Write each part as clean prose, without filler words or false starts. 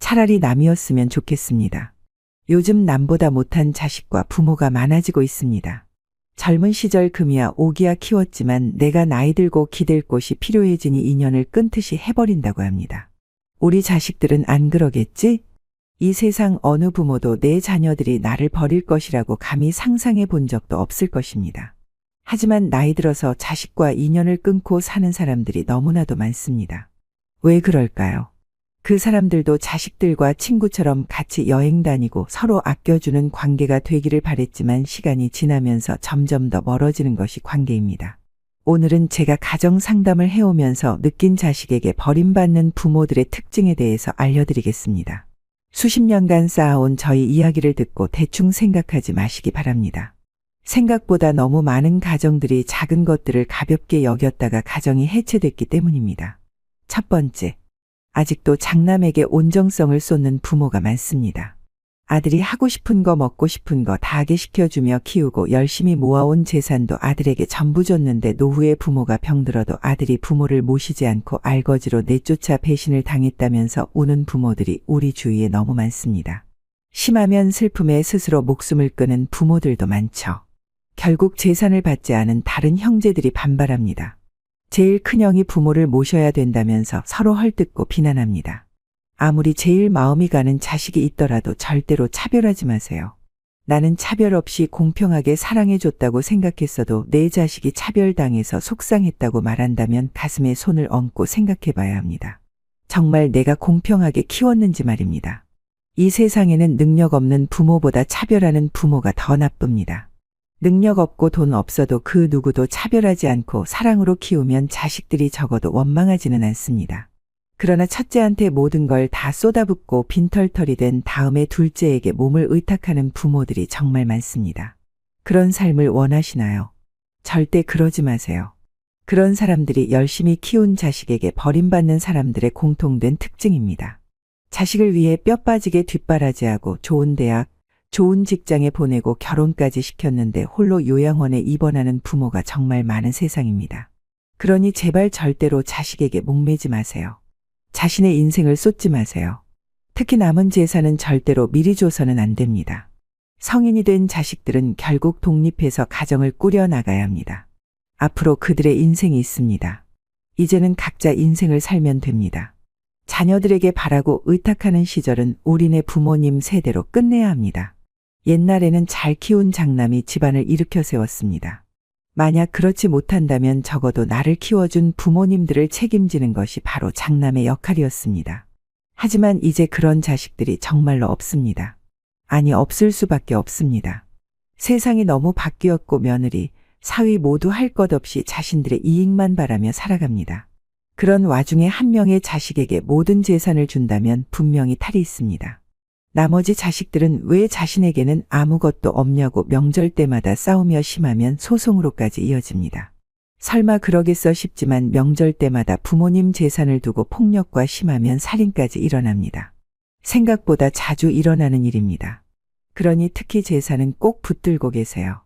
차라리 남이었으면 좋겠습니다. 요즘 남보다 못한 자식과 부모가 많아지고 있습니다. 젊은 시절 금이야 오기야 키웠지만 내가 나이 들고 기댈 곳이 필요해지니 인연을 끊듯이 해버린다고 합니다. 우리 자식들은 안 그러겠지? 이 세상 어느 부모도 내 자녀들이 나를 버릴 것이라고 감히 상상해 본 적도 없을 것입니다. 하지만 나이 들어서 자식과 인연을 끊고 사는 사람들이 너무나도 많습니다. 왜 그럴까요? 그 사람들도 자식들과 친구처럼 같이 여행 다니고 서로 아껴주는 관계가 되기를 바랬지만 시간이 지나면서 점점 더 멀어지는 것이 관계입니다. 오늘은 제가 가정 상담을 해오면서 느낀 자식에게 버림받는 부모들의 특징에 대해서 알려드리겠습니다. 수십 년간 쌓아온 저희 이야기를 듣고 대충 생각하지 마시기 바랍니다. 생각보다 너무 많은 가정들이 작은 것들을 가볍게 여겼다가 가정이 해체됐기 때문입니다. 첫 번째, 아직도 장남에게 온정성을 쏟는 부모가 많습니다. 아들이 하고 싶은 거 먹고 싶은 거 다 하게 시켜주며 키우고 열심히 모아온 재산도 아들에게 전부 줬는데 노후에 부모가 병들어도 아들이 부모를 모시지 않고 알거지로 내쫓아 배신을 당했다면서 우는 부모들이 우리 주위에 너무 많습니다. 심하면 슬픔에 스스로 목숨을 끊은 부모들도 많죠. 결국 재산을 받지 않은 다른 형제들이 반발합니다. 제일 큰형이 부모를 모셔야 된다면서 서로 헐뜯고 비난합니다. 아무리 제일 마음이 가는 자식이 있더라도 절대로 차별하지 마세요. 나는 차별 없이 공평하게 사랑해줬다고 생각했어도 내 자식이 차별당해서 속상했다고 말한다면 가슴에 손을 얹고 생각해봐야 합니다. 정말 내가 공평하게 키웠는지 말입니다. 이 세상에는 능력 없는 부모보다 차별하는 부모가 더 나쁩니다. 능력 없고 돈 없어도 그 누구도 차별하지 않고 사랑으로 키우면 자식들이 적어도 원망하지는 않습니다. 그러나 첫째한테 모든 걸 다 쏟아붓고 빈털털이 된 다음에 둘째에게 몸을 의탁하는 부모들이 정말 많습니다. 그런 삶을 원하시나요? 절대 그러지 마세요. 그런 사람들이 열심히 키운 자식에게 버림받는 사람들의 공통된 특징입니다. 자식을 위해 뼈 빠지게 뒷바라지하고 좋은 대학, 좋은 직장에 보내고 결혼까지 시켰는데 홀로 요양원에 입원하는 부모가 정말 많은 세상입니다. 그러니 제발 절대로 자식에게 목매지 마세요. 자신의 인생을 쏟지 마세요. 특히 남은 재산은 절대로 미리 줘서는 안 됩니다. 성인이 된 자식들은 결국 독립해서 가정을 꾸려나가야 합니다. 앞으로 그들의 인생이 있습니다. 이제는 각자 인생을 살면 됩니다. 자녀들에게 바라고 의탁하는 시절은 우리네 부모님 세대로 끝내야 합니다. 옛날에는 잘 키운 장남이 집안을 일으켜 세웠습니다. 만약 그렇지 못한다면 적어도 나를 키워준 부모님들을 책임지는 것이 바로 장남의 역할이었습니다. 하지만 이제 그런 자식들이 정말로 없습니다. 아니, 없을 수밖에 없습니다. 세상이 너무 바뀌었고 며느리, 사위 모두 할 것 없이 자신들의 이익만 바라며 살아갑니다. 그런 와중에 한 명의 자식에게 모든 재산을 준다면 분명히 탈이 있습니다. 나머지 자식들은 왜 자신에게는 아무것도 없냐고 명절 때마다 싸우며 심하면 소송으로까지 이어집니다. 설마 그러겠어 싶지만 명절 때마다 부모님 재산을 두고 폭력과 심하면 살인까지 일어납니다. 생각보다 자주 일어나는 일입니다. 그러니 특히 재산은 꼭 붙들고 계세요.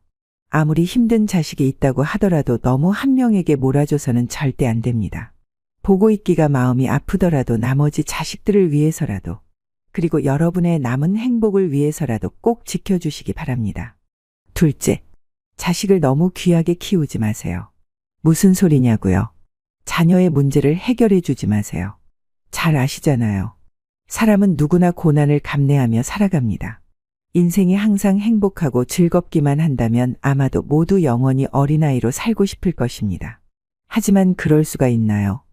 아무리 힘든 자식이 있다고 하더라도 너무 한 명에게 몰아줘서는 절대 안 됩니다. 보고 있기가 마음이 아프더라도 나머지 자식들을 위해서라도, 그리고 여러분의 남은 행복을 위해서라도 꼭 지켜주시기 바랍니다. 둘째, 자식을 너무 귀하게 키우지 마세요. 무슨 소리냐고요? 자녀의 문제를 해결해 주지 마세요. 잘 아시잖아요. 사람은 누구나 고난을 감내하며 살아갑니다. 인생이 항상 행복하고 즐겁기만 한다면 아마도 모두 영원히 어린아이로 살고 싶을 것입니다. 하지만 그럴 수가 있나요?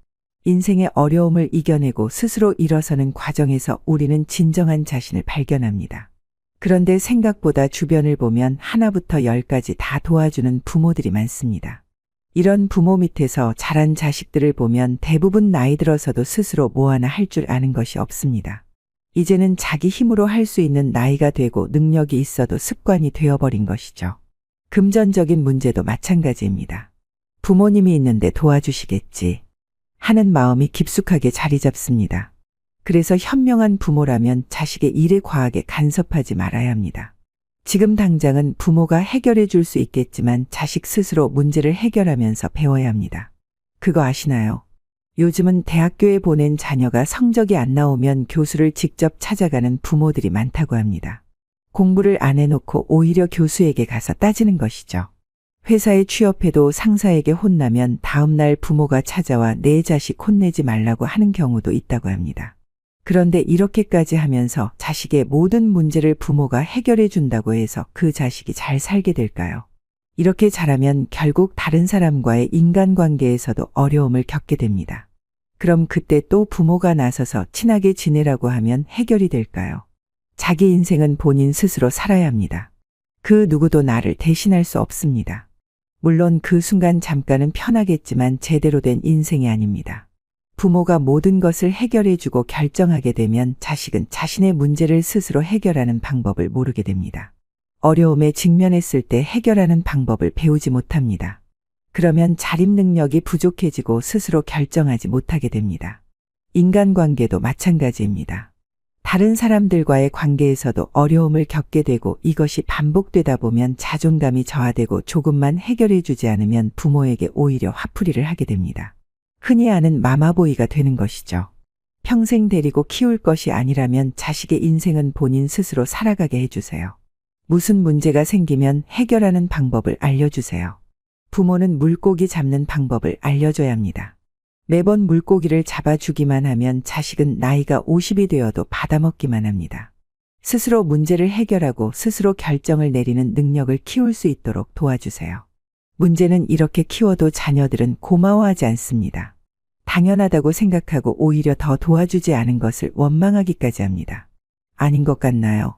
인생의 어려움을 이겨내고 스스로 일어서는 과정에서 우리는 진정한 자신을 발견합니다. 그런데 생각보다 주변을 보면 하나부터 열까지 다 도와주는 부모들이 많습니다. 이런 부모 밑에서 자란 자식들을 보면 대부분 나이 들어서도 스스로 뭐 하나 할 줄 아는 것이 없습니다. 이제는 자기 힘으로 할 수 있는 나이가 되고 능력이 있어도 습관이 되어버린 것이죠. 금전적인 문제도 마찬가지입니다. 부모님이 있는데 도와주시겠지 하는 마음이 깊숙하게 자리 잡습니다. 그래서 현명한 부모라면 자식의 일에 과하게 간섭하지 말아야 합니다. 지금 당장은 부모가 해결해 줄 수 있겠지만 자식 스스로 문제를 해결하면서 배워야 합니다. 그거 아시나요? 요즘은 대학교에 보낸 자녀가 성적이 안 나오면 교수를 직접 찾아가는 부모들이 많다고 합니다. 공부를 안 해놓고 오히려 교수에게 가서 따지는 것이죠. 회사에 취업해도 상사에게 혼나면 다음날 부모가 찾아와 내 자식 혼내지 말라고 하는 경우도 있다고 합니다. 그런데 이렇게까지 하면서 자식의 모든 문제를 부모가 해결해 준다고 해서 그 자식이 잘 살게 될까요? 이렇게 자라면 결국 다른 사람과의 인간관계에서도 어려움을 겪게 됩니다. 그럼 그때 또 부모가 나서서 친하게 지내라고 하면 해결이 될까요? 자기 인생은 본인 스스로 살아야 합니다. 그 누구도 나를 대신할 수 없습니다. 물론 그 순간 잠깐은 편하겠지만 제대로 된 인생이 아닙니다. 부모가 모든 것을 해결해주고 결정하게 되면 자식은 자신의 문제를 스스로 해결하는 방법을 모르게 됩니다. 어려움에 직면했을 때 해결하는 방법을 배우지 못합니다. 그러면 자립 능력이 부족해지고 스스로 결정하지 못하게 됩니다. 인간관계도 마찬가지입니다. 다른 사람들과의 관계에서도 어려움을 겪게 되고 이것이 반복되다 보면 자존감이 저하되고 조금만 해결해주지 않으면 부모에게 오히려 화풀이를 하게 됩니다. 흔히 아는 마마보이가 되는 것이죠. 평생 데리고 키울 것이 아니라면 자식의 인생은 본인 스스로 살아가게 해주세요. 무슨 문제가 생기면 해결하는 방법을 알려주세요. 부모는 물고기 잡는 방법을 알려줘야 합니다. 매번 물고기를 잡아주기만 하면 자식은 나이가 50이 되어도 받아먹기만 합니다. 스스로 문제를 해결하고 스스로 결정을 내리는 능력을 키울 수 있도록 도와주세요. 문제는 이렇게 키워도 자녀들은 고마워하지 않습니다. 당연하다고 생각하고 오히려 더 도와주지 않은 것을 원망하기까지 합니다. 아닌 것 같나요?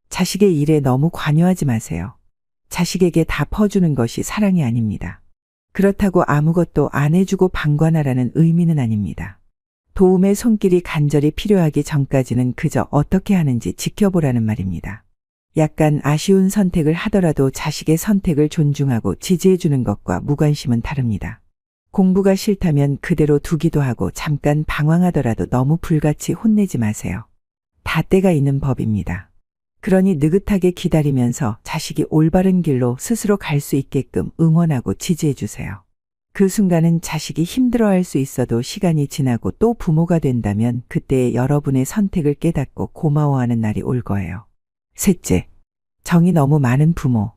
자식의 일에 너무 관여하지 마세요. 자식에게 다 퍼주는 것이 사랑이 아닙니다. 그렇다고 아무것도 안 해주고 방관하라는 의미는 아닙니다. 도움의 손길이 간절히 필요하기 전까지는 그저 어떻게 하는지 지켜보라는 말입니다. 약간 아쉬운 선택을 하더라도 자식의 선택을 존중하고 지지해주는 것과 무관심은 다릅니다. 공부가 싫다면 그대로 두기도 하고 잠깐 방황하더라도 너무 불같이 혼내지 마세요. 다 때가 있는 법입니다. 그러니 느긋하게 기다리면서 자식이 올바른 길로 스스로 갈 수 있게끔 응원하고 지지해주세요. 그 순간은 자식이 힘들어할 수 있어도 시간이 지나고 또 부모가 된다면 그때의 여러분의 선택을 깨닫고 고마워하는 날이 올 거예요. 셋째, 정이 너무 많은 부모.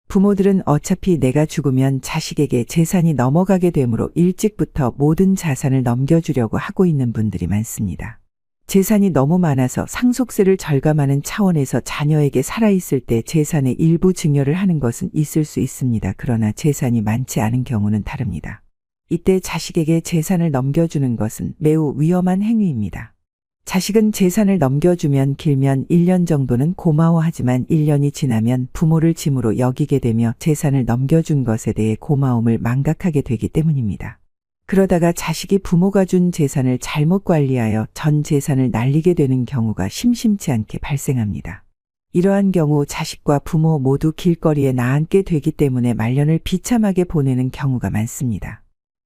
부모들은 어차피 내가 죽으면 자식에게 재산이 넘어가게 되므로 일찍부터 모든 자산을 넘겨주려고 하고 있는 분들이 많습니다. 재산이 너무 많아서 상속세를 절감하는 차원에서 자녀에게 살아있을 때 재산의 일부 증여를 하는 것은 있을 수 있습니다. 그러나 재산이 많지 않은 경우는 다릅니다. 이때 자식에게 재산을 넘겨주는 것은 매우 위험한 행위입니다. 자식은 재산을 넘겨주면 길면 1년 정도는 고마워하지만 1년이 지나면 부모를 짐으로 여기게 되며 재산을 넘겨준 것에 대해 고마움을 망각하게 되기 때문입니다. 그러다가 자식이 부모가 준 재산을 잘못 관리하여 전 재산을 날리게 되는 경우가 심심치 않게 발생합니다. 이러한 경우 자식과 부모 모두 길거리에 나앉게 되기 때문에 말년을 비참하게 보내는 경우가 많습니다.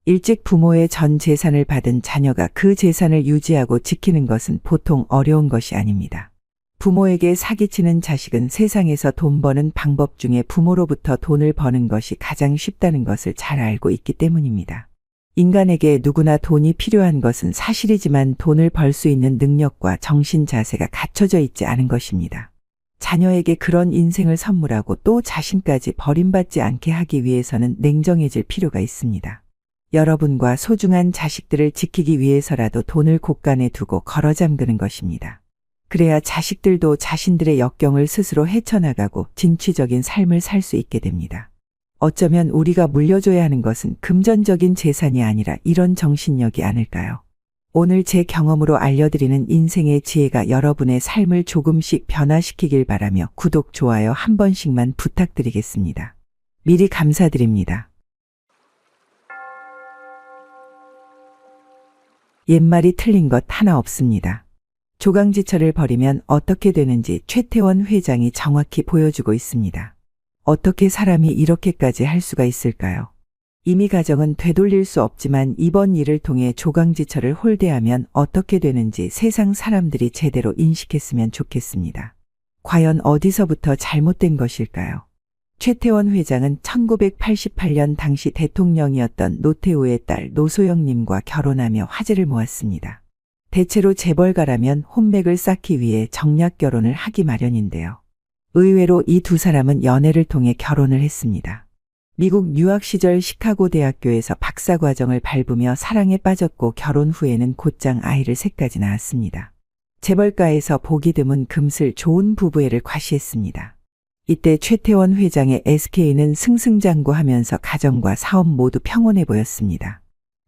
일찍 부모의 전 재산을 받은 자녀가 그 재산을 유지하고 지키는 것은 보통 어려운 것이 아닙니다. 부모에게 사기치는 자식은 세상에서 돈 버는 방법 중에 부모로부터 돈을 버는 것이 가장 쉽다는 것을 잘 알고 있기 때문입니다. 인간에게 누구나 돈이 필요한 것은 사실이지만 돈을 벌 수 있는 능력과 정신 자세가 갖춰져 있지 않은 것입니다. 자녀에게 그런 인생을 선물하고 또 자신까지 버림받지 않게 하기 위해서는 냉정해질 필요가 있습니다. 여러분과 소중한 자식들을 지키기 위해서라도 돈을 곳간에 두고 걸어 잠그는 것입니다. 그래야 자식들도 자신들의 역경을 스스로 헤쳐나가고 진취적인 삶을 살 수 있게 됩니다. 어쩌면 우리가 물려줘야 하는 것은 금전적인 재산이 아니라 이런 정신력이 아닐까요? 오늘 제 경험으로 알려드리는 인생의 지혜가 여러분의 삶을 조금씩 변화시키길 바라며 구독, 좋아요 한 번씩만 부탁드리겠습니다. 미리 감사드립니다. 옛말이 틀린 것 하나 없습니다. 조강지처를 버리면 어떻게 되는지 최태원 회장이 정확히 보여주고 있습니다. 어떻게 사람이 이렇게까지 할 수가 있을까요? 이미 가정은 되돌릴 수 없지만 이번 일을 통해 조강지처를 홀대하면 어떻게 되는지 세상 사람들이 제대로 인식했으면 좋겠습니다. 과연 어디서부터 잘못된 것일까요? 최태원 회장은 1988년 당시 대통령이었던 노태우의 딸 노소영님과 결혼하며 화제를 모았습니다. 대체로 재벌가라면 혼맥을 쌓기 위해 정략 결혼을 하기 마련인데요. 의외로 이 두 사람은 연애를 통해 결혼을 했습니다. 미국 유학 시절 시카고 대학교에서 박사 과정을 밟으며 사랑에 빠졌고 결혼 후에는 곧장 아이를 셋까지 낳았습니다. 재벌가에서 보기 드문 금슬 좋은 부부애를 과시했습니다. 이때 최태원 회장의 SK는 승승장구하면서 가정과 사업 모두 평온해 보였습니다.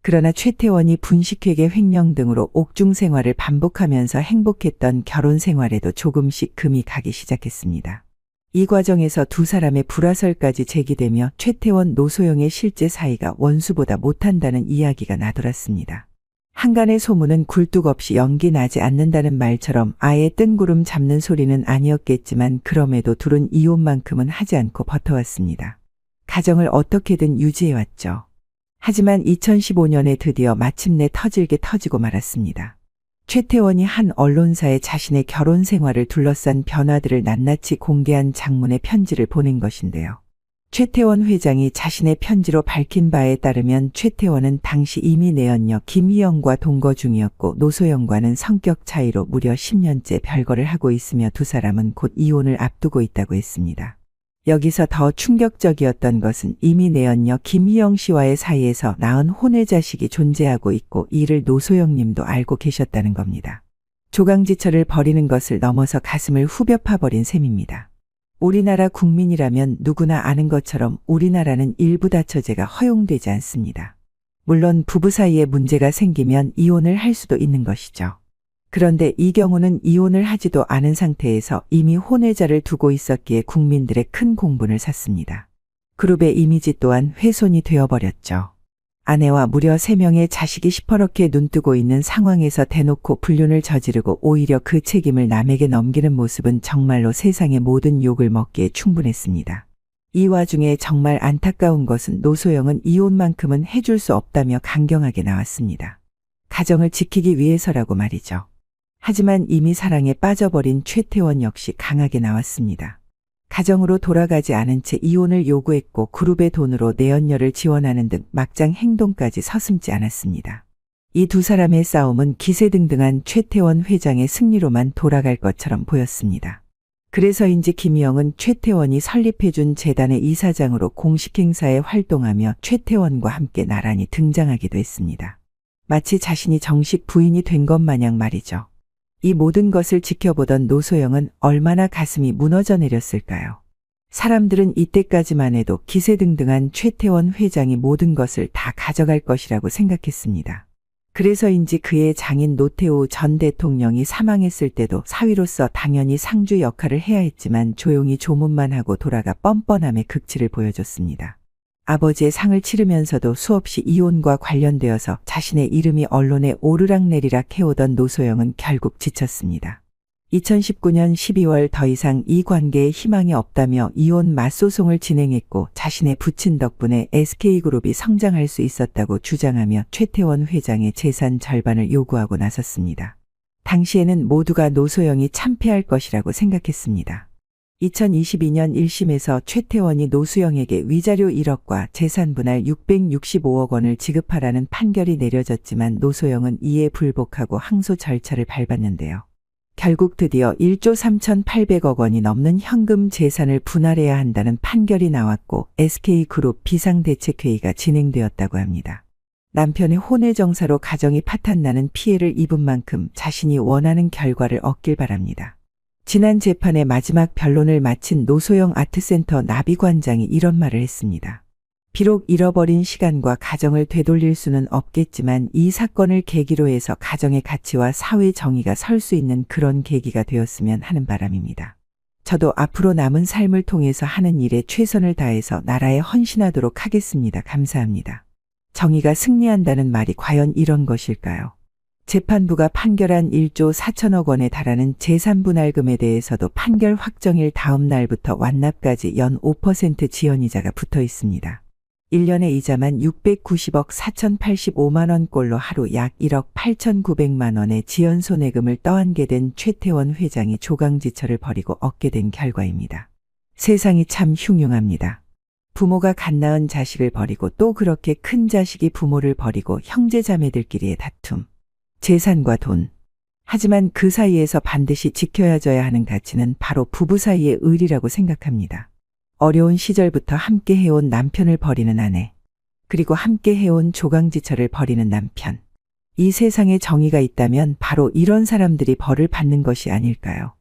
그러나 최태원이 분식회계 횡령 등으로 옥중 생활을 반복하면서 행복했던 결혼 생활에도 조금씩 금이 가기 시작했습니다. 이 과정에서 두 사람의 불화설까지 제기되며 최태원 노소영의 실제 사이가 원수보다 못한다는 이야기가 나돌았습니다. 한간의 소문은 굴뚝 없이 연기 나지 않는다는 말처럼 아예 뜬구름 잡는 소리는 아니었겠지만 그럼에도 둘은 이혼만큼은 하지 않고 버텨왔습니다. 가정을 어떻게든 유지해왔죠. 하지만 2015년에 드디어 마침내 터질게 터지고 말았습니다. 최태원이 한 언론사에 자신의 결혼 생활을 둘러싼 변화들을 낱낱이 공개한 장문의 편지를 보낸 것인데요. 최태원 회장이 자신의 편지로 밝힌 바에 따르면 최태원은 당시 이미 내연녀 김희영과 동거 중이었고 노소영과는 성격 차이로 무려 10년째 별거를 하고 있으며 두 사람은 곧 이혼을 앞두고 있다고 했습니다. 여기서 더 충격적이었던 것은 이미 내연녀 김희영 씨와의 사이에서 낳은 혼외 자식이 존재하고 있고 이를 노소영 님도 알고 계셨다는 겁니다. 조강지처를 벌이는 것을 넘어서 가슴을 후벼 파버린 셈입니다. 우리나라 국민이라면 누구나 아는 것처럼 우리나라는 일부 다처제가 허용되지 않습니다. 물론 부부 사이에 문제가 생기면 이혼을 할 수도 있는 것이죠. 그런데 이 경우는 이혼을 하지도 않은 상태에서 이미 혼외자를 두고 있었기에 국민들의 큰 공분을 샀습니다. 그룹의 이미지 또한 훼손이 되어버렸죠. 아내와 무려 3명의 자식이 시퍼렇게 눈뜨고 있는 상황에서 대놓고 불륜을 저지르고 오히려 그 책임을 남에게 넘기는 모습은 정말로 세상의 모든 욕을 먹기에 충분했습니다. 이 와중에 정말 안타까운 것은 노소영은 이혼만큼은 해줄 수 없다며 강경하게 나왔습니다. 가정을 지키기 위해서라고 말이죠. 하지만 이미 사랑에 빠져버린 최태원 역시 강하게 나왔습니다. 가정으로 돌아가지 않은 채 이혼을 요구했고 그룹의 돈으로 내연녀를 지원하는 등 막장 행동까지 서슴지 않았습니다. 이 두 사람의 싸움은 기세등등한 최태원 회장의 승리로만 돌아갈 것처럼 보였습니다. 그래서인지 김희영은 최태원이 설립해준 재단의 이사장으로 공식 행사에 활동하며 최태원과 함께 나란히 등장하기도 했습니다. 마치 자신이 정식 부인이 된 것 마냥 말이죠. 이 모든 것을 지켜보던 노소영은 얼마나 가슴이 무너져 내렸을까요? 사람들은 이때까지만 해도 기세등등한 최태원 회장이 모든 것을 다 가져갈 것이라고 생각했습니다. 그래서인지 그의 장인 노태우 전 대통령이 사망했을 때도 사위로서 당연히 상주 역할을 해야 했지만 조용히 조문만 하고 돌아가 뻔뻔함의 극치를 보여줬습니다. 아버지의 상을 치르면서도 수없이 이혼과 관련되어서 자신의 이름이 언론에 오르락내리락 해오던 노소영은 결국 지쳤습니다. 2019년 12월 더 이상 이 관계에 희망이 없다며 이혼 맞소송을 진행했고 자신의 부친 덕분에 SK그룹이 성장할 수 있었다고 주장하며 최태원 회장의 재산 절반을 요구하고 나섰습니다. 당시에는 모두가 노소영이 참패할 것이라고 생각했습니다. 2022년 1심에서 최태원이 노수영에게 위자료 1억과 재산 분할 665억 원을 지급하라는 판결이 내려졌지만 노소영은 이에 불복하고 항소 절차를 밟았는데요. 결국 드디어 1조 3,800억 원이 넘는 현금 재산을 분할해야 한다는 판결이 나왔고 SK그룹 비상대책회의가 진행되었다고 합니다. 남편의 혼외 정사로 가정이 파탄나는 피해를 입은 만큼 자신이 원하는 결과를 얻길 바랍니다. 지난 재판의 마지막 변론을 마친 노소영 아트센터 나비관장이 이런 말을 했습니다. 비록 잃어버린 시간과 가정을 되돌릴 수는 없겠지만 이 사건을 계기로 해서 가정의 가치와 사회 정의가 설 수 있는 그런 계기가 되었으면 하는 바람입니다. 저도 앞으로 남은 삶을 통해서 하는 일에 최선을 다해서 나라에 헌신하도록 하겠습니다. 감사합니다. 정의가 승리한다는 말이 과연 이런 것일까요? 재판부가 판결한 1조 4천억 원에 달하는 재산분할금에 대해서도 판결 확정일 다음 날부터 완납까지 연 5% 지연이자가 붙어 있습니다. 1년의 이자만 690억 4,085만 원꼴로 하루 약 1억 8,900만 원의 지연손해금을 떠안게 된 최태원 회장이 조강지처를 벌이고 얻게 된 결과입니다. 세상이 참 흉흉합니다. 부모가 갓 낳은 자식을 버리고 또 그렇게 큰 자식이 부모를 버리고 형제자매들끼리의 다툼, 재산과 돈. 하지만 그 사이에서 반드시 지켜야져야 하는 가치는 바로 부부 사이의 의리라고 생각합니다. 어려운 시절부터 함께 해온 남편을 버리는 아내, 그리고 함께 해온 조강지처를 버리는 남편. 이 세상에 정의가 있다면 바로 이런 사람들이 벌을 받는 것이 아닐까요?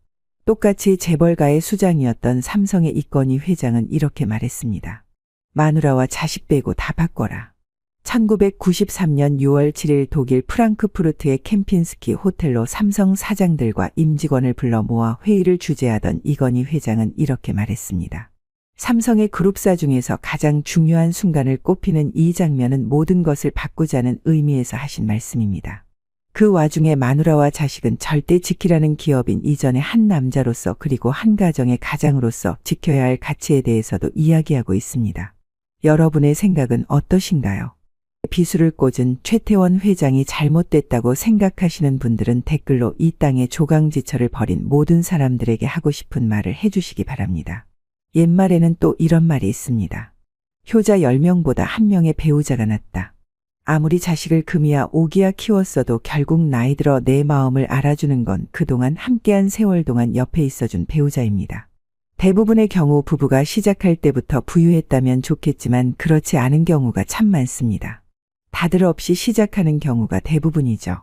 똑같이 재벌가의 수장이었던 삼성의 이건희 회장은 이렇게 말했습니다. 마누라와 자식 빼고 다 바꿔라. 1993년 6월 7일 독일 프랑크푸르트의 캠핀스키 호텔로 삼성 사장들과 임직원을 불러 모아 회의를 주재하던 이건희 회장은 이렇게 말했습니다. 삼성의 그룹사 중에서 가장 중요한 순간을 꼽히는 이 장면은 모든 것을 바꾸자는 의미에서 하신 말씀입니다. 그 와중에 마누라와 자식은 절대 지키라는 기업인 이전의 한 남자로서 그리고 한 가정의 가장으로서 지켜야 할 가치에 대해서도 이야기하고 있습니다. 여러분의 생각은 어떠신가요? 비수를 꽂은 최태원 회장이 잘못됐다고 생각하시는 분들은 댓글로 이 땅에 조강지처를 버린 모든 사람들에게 하고 싶은 말을 해주시기 바랍니다. 옛말에는 또 이런 말이 있습니다. 효자 10명보다 1명의 배우자가 낫다. 아무리 자식을 금이야 오기야 키웠어도 결국 나이 들어 내 마음을 알아주는 건 그동안 함께한 세월 동안 옆에 있어준 배우자입니다. 대부분의 경우 부부가 시작할 때부터 부유했다면 좋겠지만 그렇지 않은 경우가 참 많습니다. 다들 없이 시작하는 경우가 대부분이죠.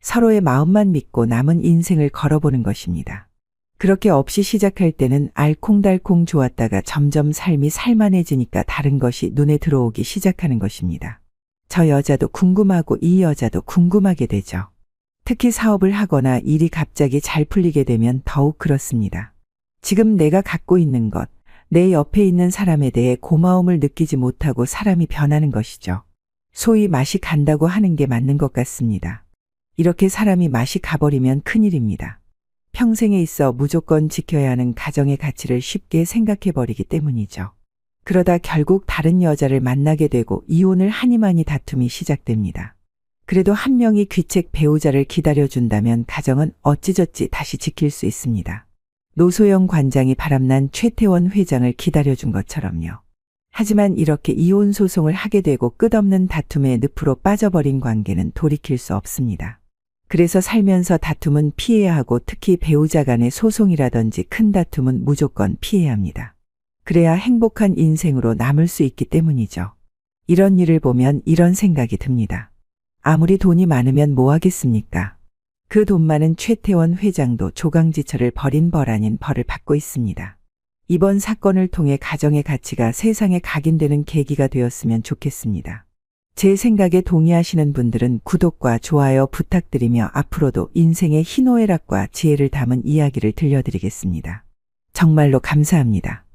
서로의 마음만 믿고 남은 인생을 걸어보는 것입니다. 그렇게 없이 시작할 때는 알콩달콩 좋았다가 점점 삶이 살만해지니까 다른 것이 눈에 들어오기 시작하는 것입니다. 저 여자도 궁금하고 이 여자도 궁금하게 되죠. 특히 사업을 하거나 일이 갑자기 잘 풀리게 되면 더욱 그렇습니다. 지금 내가 갖고 있는 것, 내 옆에 있는 사람에 대해 고마움을 느끼지 못하고 사람이 변하는 것이죠. 소위 맛이 간다고 하는 게 맞는 것 같습니다. 이렇게 사람이 맛이 가버리면 큰일입니다. 평생에 있어 무조건 지켜야 하는 가정의 가치를 쉽게 생각해버리기 때문이죠. 그러다 결국 다른 여자를 만나게 되고 이혼을 하니마니 다툼이 시작됩니다. 그래도 한 명이 귀책 배우자를 기다려준다면 가정은 어찌저찌 다시 지킬 수 있습니다. 노소영 관장이 바람난 최태원 회장을 기다려준 것처럼요. 하지만 이렇게 이혼 소송을 하게 되고 끝없는 다툼의 늪으로 빠져버린 관계는 돌이킬 수 없습니다. 그래서 살면서 다툼은 피해야 하고 특히 배우자 간의 소송이라든지 큰 다툼은 무조건 피해야 합니다. 그래야 행복한 인생으로 남을 수 있기 때문이죠. 이런 일을 보면 이런 생각이 듭니다. 아무리 돈이 많으면 뭐 하겠습니까? 그 돈 많은 최태원 회장도 조강지처를 버린 벌 아닌 벌을 받고 있습니다. 이번 사건을 통해 가정의 가치가 세상에 각인되는 계기가 되었으면 좋겠습니다. 제 생각에 동의하시는 분들은 구독과 좋아요 부탁드리며 앞으로도 인생의 희노애락과 지혜를 담은 이야기를 들려드리겠습니다. 정말로 감사합니다.